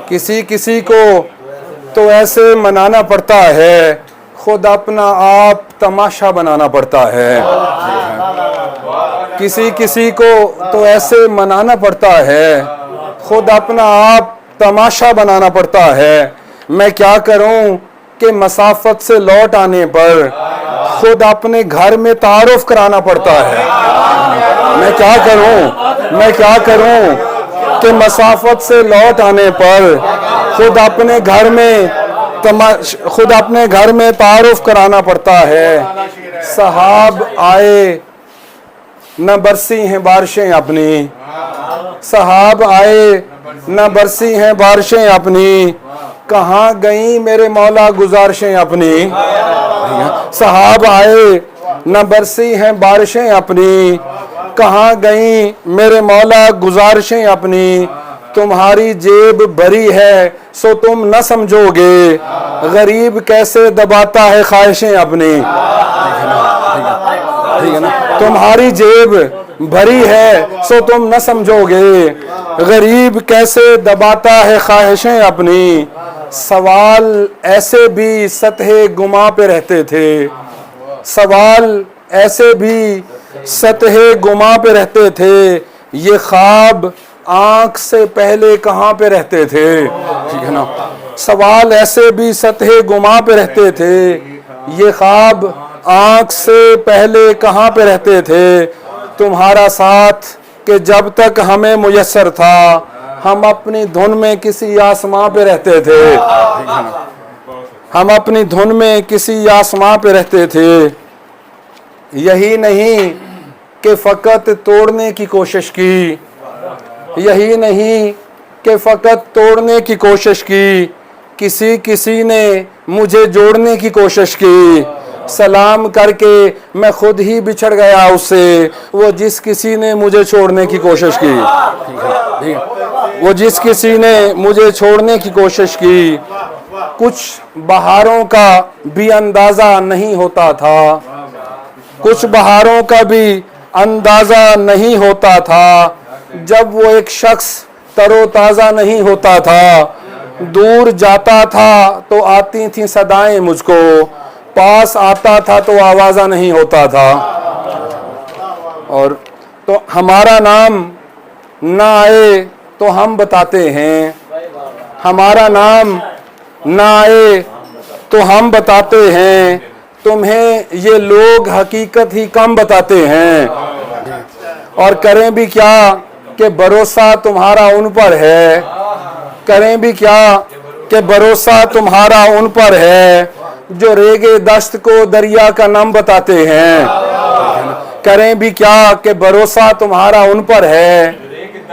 किसी किसी को तो ऐसे मनाना पड़ता है, खुद अपना आप तमाशा बनाना पड़ता है। किसी किसी को तो ऐसे मनाना पड़ता है, खुद अपना आप तमाशा बनाना पड़ता है। मैं क्या करूं कि मसाफत से लौट आने पर खुद अपने घर में तारुफ कराना पड़ता है। मैं क्या करूं कि मसाफत से लौट आने पर खुद अपने घर में तारुफ कराना पड़ता है। सहाब आए न बरसी हैं बारिशें अपनी, सहाब आए न बरसी हैं बारिशें अपनी, कहाँ गई मेरे मौला गुजारिशें अपनी। सहाब आए न बरसी हैं बारिशें अपनी, कहाँ गई मेरे मौला गुजारिशें अपनी। तुम्हारी जेब भरी है सो तुम न समझोगे, गरीब कैसे दबाता है ख्वाहिशें अपनी। ठीक है ना। तुम्हारी जेब भरी है सो तुम न समझोगे, गरीब कैसे दबाता है ख्वाहिशें अपनी। सवाल ऐसे भी सतह गुमा पे रहते थे, सवाल ऐसे भी सतह गुमा पे रहते थे। ये ख्वाब आंख से पहले कहाँ पे रहते थे। ठीक है ना। सवाल ऐसे भी सतह गुमा पे रहते थे, ये ख्वाब आंख से पहले कहाँ पे रहते थे। तुम्हारा साथ कि जब तक हमें मुयस्सर था, हम अपनी धुन में किसी आसमां पे रहते थे। हम अपनी धुन में किसी आसमां पे रहते थे। यही नहीं कि फ़कत तोड़ने की कोशिश की, यही नहीं कि फ़कत तोड़ने की कोशिश की, किसी किसी ने मुझे जोड़ने की कोशिश की। सलाम करके मैं खुद ही बिछड़ गया उससे, वो जिस किसी ने मुझे छोड़ने की कोशिश की। वो जिस किसी ने मुझे छोड़ने की कोशिश की। कुछ बहारों का भी अंदाज़ा नहीं होता था, कुछ बहारों का भी अंदाज़ा नहीं होता था। जब वो एक शख्स तरोताज़ा नहीं होता था, दूर जाता था तो आती थी सदाएं मुझको, पास आता था तो आवाज़ा नहीं होता था। और तो हमारा नाम ना आए तो हम बताते हैं, हमारा नाम ना आए तो हम बताते हैं। तुम्हें ये लोग हकीकत ही कम बताते हैं। और करें भी क्या कि भरोसा तुम्हारा उन पर है, करें भी क्या कि भरोसा तुम्हारा उन पर है, जो रेगे दश्त को दरिया का नाम बताते हैं। करें भी क्या कि भरोसा तुम्हारा उन पर है,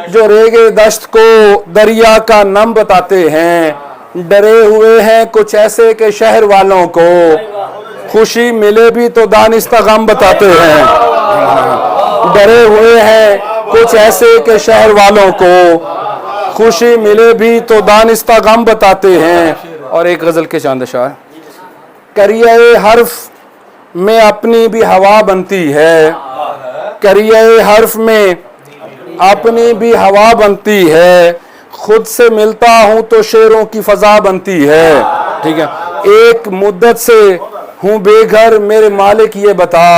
जो रेगे दश्त को दरिया का नाम बताते हैं। डरे हुए हैं कुछ ऐसे के शहर वालों को, खुशी मिले भी तो दानिस्ता गम बताते हैं। डरे हुए हैं कुछ ऐसे के शहर वालों को, खुशी मिले भी तो दानिस्ता गम बताते हैं। और एक गज़ल के चांद शार। करिए हर्फ में अपनी भी हवा बनती है, करिए हर्फ में अपनी भी हवा बनती है। खुद से मिलता हूँ तो शेरों की फजा बनती है। ठीक है। एक मुद्दत से हूँ बेघर मेरे मालिक ये बता,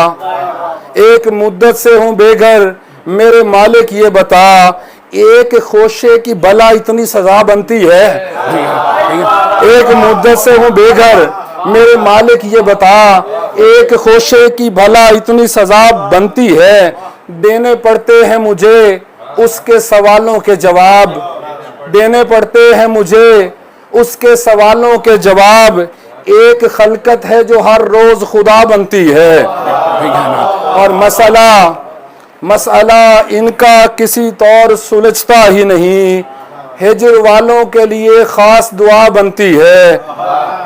एक मुद्दत से हूँ बेघर मेरे मालिक ये बता, एक खोशे की भला इतनी सजा बनती है। एक मुद्दत से हूँ बेघर मेरे मालिक ये बता, एक खोशे की भला इतनी सजा बनती है। देने पड़ते हैं मुझे उसके सवालों के जवाब, देने पड़ते हैं मुझे उसके सवालों के जवाब। एक खलकत है जो हर रोज खुदा बनती है। और मसला इनका किसी तौर सुलझता ही नहीं, हिजर वालों के लिए खास दुआ बनती है।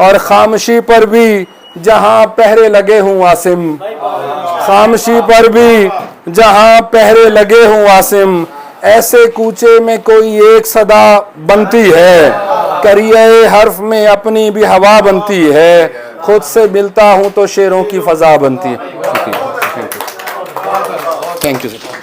और खामोशी पर भी जहां पहरे लगे हूँ आसिम, खामोशी पर भी जहां पहरे लगे हूँ आसिम, ऐसे कूचे में कोई एक सदा बनती है। करिए हर्फ में अपनी भी हवा बनती है, खुद से मिलता हूँ तो शेरों की फजा बनती है। Thank you sir.